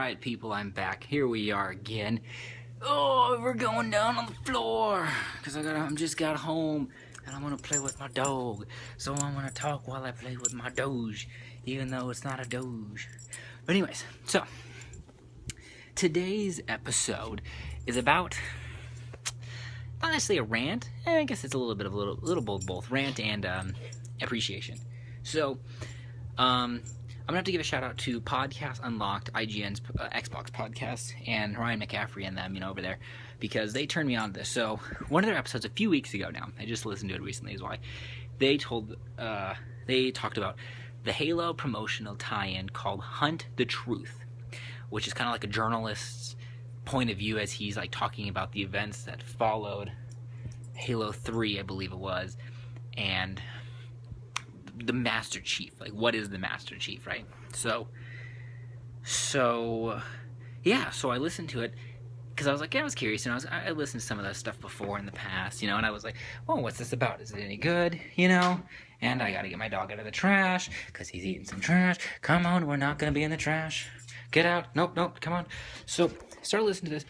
Alright people, I'm back. Here we are again. Oh, we're going down on the floor because I just got home and I want to play with my dog. So I want to talk while I play with my Doge, even though it's not a Doge. But anyways, so today's episode is about not necessarily a rant. I guess it's a little bit of both rant and appreciation. So I'm going to have to give a shout out to Podcast Unlocked, IGN's Xbox podcast, and Ryan McCaffrey and them, over there, because they turned me on to this. So, one of their episodes a few weeks ago now, I just listened to it recently is why, they talked about the Halo promotional tie-in called Hunt the Truth, which is kind of like a journalist's point of view as he's like talking about the events that followed Halo 3, I believe it was, and the Master Chief. Like, what is the Master Chief, right? So I listened to it because I was like, I was curious, and I listened to some of that stuff before in the past, and I was like, oh, what's this about? Is it any good, And I gotta get my dog out of the trash because he's eating some trash. Come on, we're not gonna be in the trash. Get out. Nope, come on. So I started listening to this,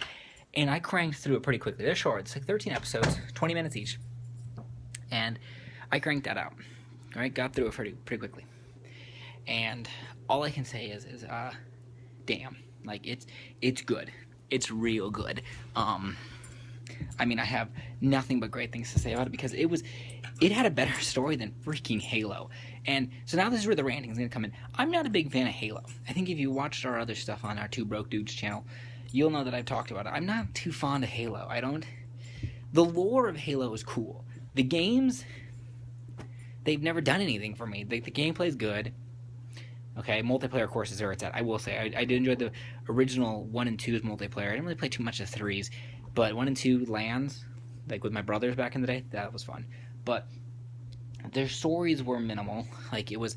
and I cranked through it pretty quickly. They're short. It's like 13 episodes, 20 minutes each, and I cranked that out. All right, got through it pretty quickly, and all I can say is damn, like it's good, it's real good. I mean, I have nothing but great things to say about it because it had a better story than freaking Halo, and so now this is where the ranting is gonna come in. I'm not a big fan of Halo. I think if you watched our other stuff on our Two Broke Dudes channel, you'll know that I've talked about it. I'm not too fond of Halo. The lore of Halo is cool. The games, they've never done anything for me. The gameplay is good. Okay, multiplayer, of course, is where it's at. I will say, I did enjoy the original 1 and 2's multiplayer. I didn't really play too much of 3's, but 1 and 2 LANs, like with my brothers back in the day, that was fun. But their stories were minimal. Like, it was,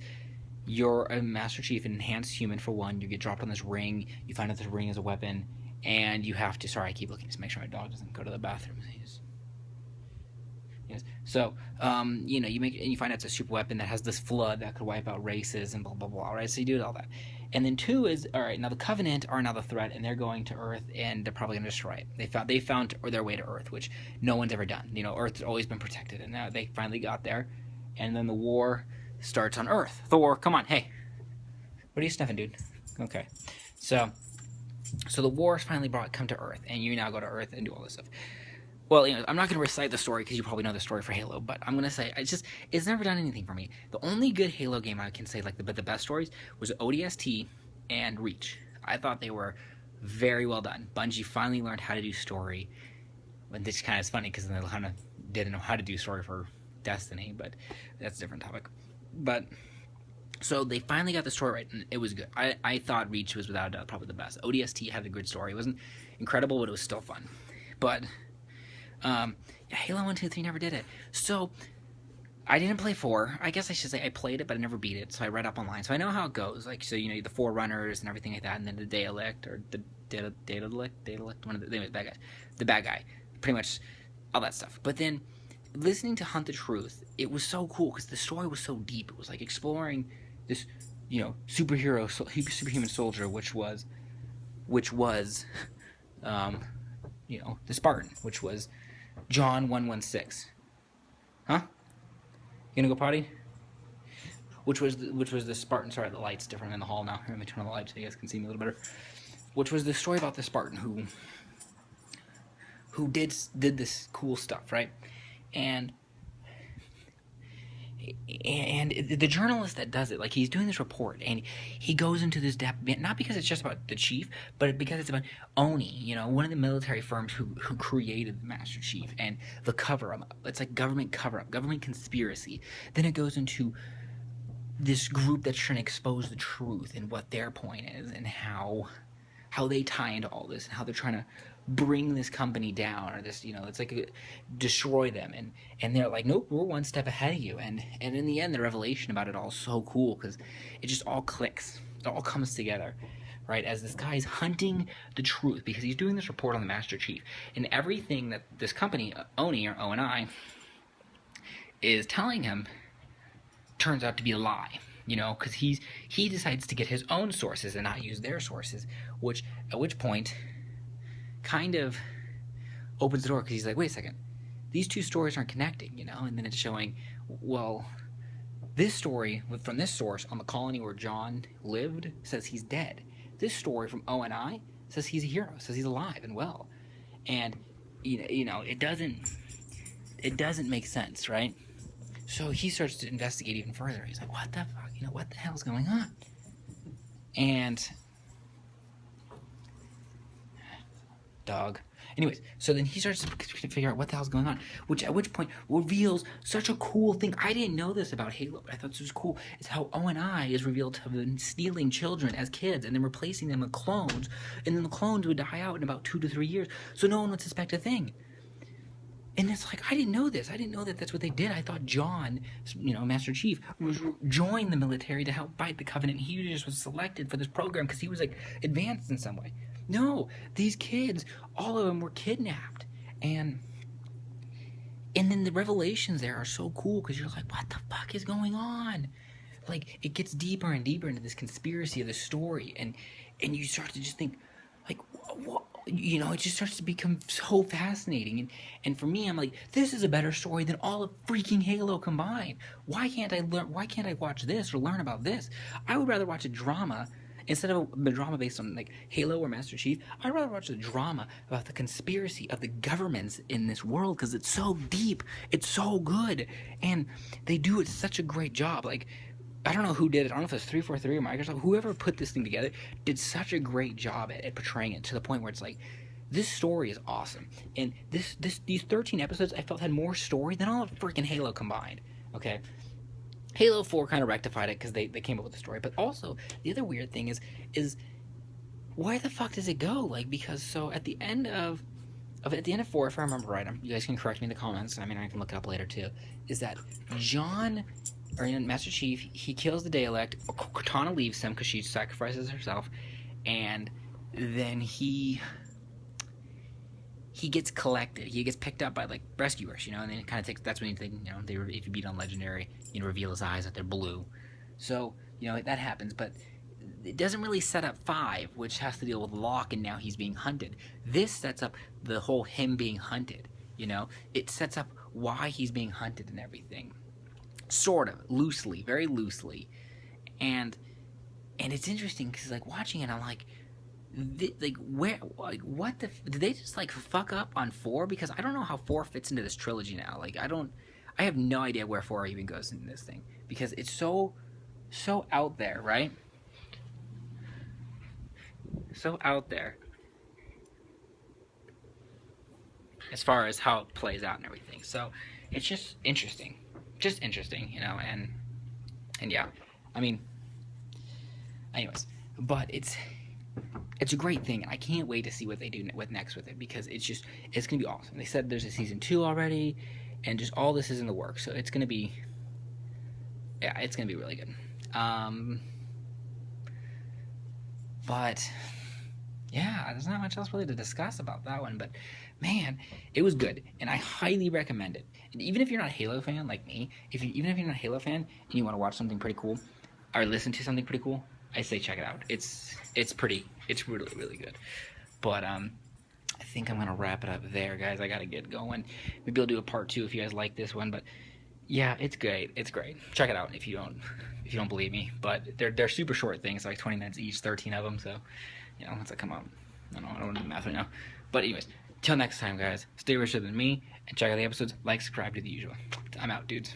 you're a Master Chief, an enhanced human for one. You get dropped on this ring. You find out this ring is a weapon, and you have to. Sorry, I keep looking to make sure my dog doesn't go to the bathroom. So, you find out it's a super weapon that has this flood that could wipe out races and blah, blah, blah, right? So you do all that. And then 2 is, all right, now the Covenant are now the threat, and they're going to Earth, and they're probably going to destroy it. They found their way to Earth, which no one's ever done. Earth's always been protected, and now they finally got there, and then the war starts on Earth. Thor, come on, hey. What are you sniffing, dude? Okay. So the war is finally come to Earth, and you now go to Earth and do all this stuff. Well, I'm not going to recite the story because you probably know the story for Halo, but I'm going to say it's never done anything for me. The only good Halo game I can say, but the best stories, was ODST and Reach. I thought they were very well done. Bungie finally learned how to do story. And this kind of is funny because they kind of didn't know how to do story for Destiny, but that's a different topic. But so they finally got the story right, and it was good. I thought Reach was without a doubt probably the best. ODST had a good story. It wasn't incredible, but it was still fun. But Halo 1, 2, 3 never did it. So I didn't play 4. I guess I should say I played it, but I never beat it. So I read up online. So I know how it goes. Like, so the Forerunners and everything like that, and then the Daelect, or the Daedalect, one of the bad guys, the bad guy, pretty much all that stuff. But then listening to Hunt the Truth, it was so cool because the story was so deep. It was like exploring this, superhuman soldier, which was, the Spartan, which was John 116. Huh? You gonna go potty? Which was the Spartan. Sorry, the light's different in the hall now. Let me turn on the light so you guys can see me a little better. Which was the story about the Spartan who did this cool stuff, right? And the journalist that does it, like, he's doing this report, and he goes into this depth, not because it's just about the chief, but because it's about Oni, one of the military firms who created the Master Chief, and the cover-up. It's like government cover-up, government conspiracy. Then it goes into this group that's trying to expose the truth and what their point is, and how they tie into all this, and how they're trying to bring this company down, or this, it's like destroy them, and they're like, nope, we're one step ahead of you, and in the end, the revelation about it all is so cool because it just all clicks, it all comes together, right? As this guy's hunting the truth because he's doing this report on the Master Chief, and everything that this company, Oni or ONI, is telling him turns out to be a lie. you know, because he decides to get his own sources and not use their sources, at which point kind of opens the door, because he's like, wait a second, these two stories aren't connecting, you know. And then it's showing, well, this story from this source on the colony where John lived says he's dead. This story from ONI says he's a hero, says he's alive and well. And you know, it doesn't make sense, right? So he starts to investigate even further. He's like, what the fuck? You know, what the hell's going on? And dog. Anyways, so then he starts to figure out what the hell's going on, at which point reveals such a cool thing. I didn't know this about Halo, but I thought this was cool. It's how ONI is revealed to have been stealing children as kids and then replacing them with clones, and then the clones would die out in about 2 to 3 years, so no one would suspect a thing. And it's like, I didn't know this. I didn't know that that's what they did. I thought John, you know, Master Chief, joined the military to help fight the Covenant. He just was selected for this program because he was, like, advanced in some way. No, these kids, all of them were kidnapped. And then the revelations there are so cool, because you're like, what the fuck is going on? Like, it gets deeper and deeper into this conspiracy of the story. And you start to just think, like, what? You know, it just starts to become so fascinating. And for me, I'm like, this is a better story than all of freaking Halo combined. Why can't I watch this or learn about this? I would rather watch a drama instead of a drama based on like Halo or Master Chief. I'd rather watch a drama about the conspiracy of the governments in this world, because it's so deep, it's so good, and they do it such a great job. Like, I don't know who did it. I don't know if it's 343 or Microsoft. Whoever put this thing together did such a great job at portraying it, to the point where it's like, this story is awesome. And these 13 episodes, I felt, had more story than all of freaking Halo combined. Okay? Halo 4 kind of rectified it, because they came up with the story. But also, the other weird thing is where the fuck does it go? Like, because so at the end of 4, if I remember right, you guys can correct me in the comments. I mean, I can look it up later too. Is that John, or Master Chief, he kills the Dalek. Cortana leaves him because she sacrifices herself, and then he gets collected. He gets picked up by like rescuers, you know, and then it kind of takes. That's when if you beat on Legendary, reveal his eyes that they're blue. So that happens, but it doesn't really set up 5, which has to deal with Locke, and now he's being hunted. This sets up the whole him being hunted. It sets up why he's being hunted and everything. Sort of loosely, very loosely, and it's interesting because like watching it, I'm like, what did they just like fuck up on 4? Because I don't know how 4 fits into this trilogy now. Like I have no idea where 4 even goes in this thing, because it's so out there, right? So out there as far as how it plays out and everything. So it's just interesting. And yeah, I mean, anyways, but it's a great thing, and I can't wait to see what they do next with it, because it's gonna be awesome. They said there's a season 2 already, and just all this is in the works, so it's gonna be really good. But yeah, there's not much else really to discuss about that one, but man, it was good, and I highly recommend it. And even if you're not a Halo fan like me, even if you're not a Halo fan and you want to watch something pretty cool, or listen to something pretty cool, I say check it out. It's really, really good. But I think I'm gonna wrap it up there, guys. I gotta get going. Maybe I'll do a part 2 if you guys like this one. But yeah, it's great. Check it out if you don't believe me. But they're super short things, like 20 minutes each, 13 of them. So once I come up, I don't want to do math right now. But anyways, till next time, guys. Stay richer than me, and check out the episodes. Like, subscribe, do the usual. I'm out, dudes.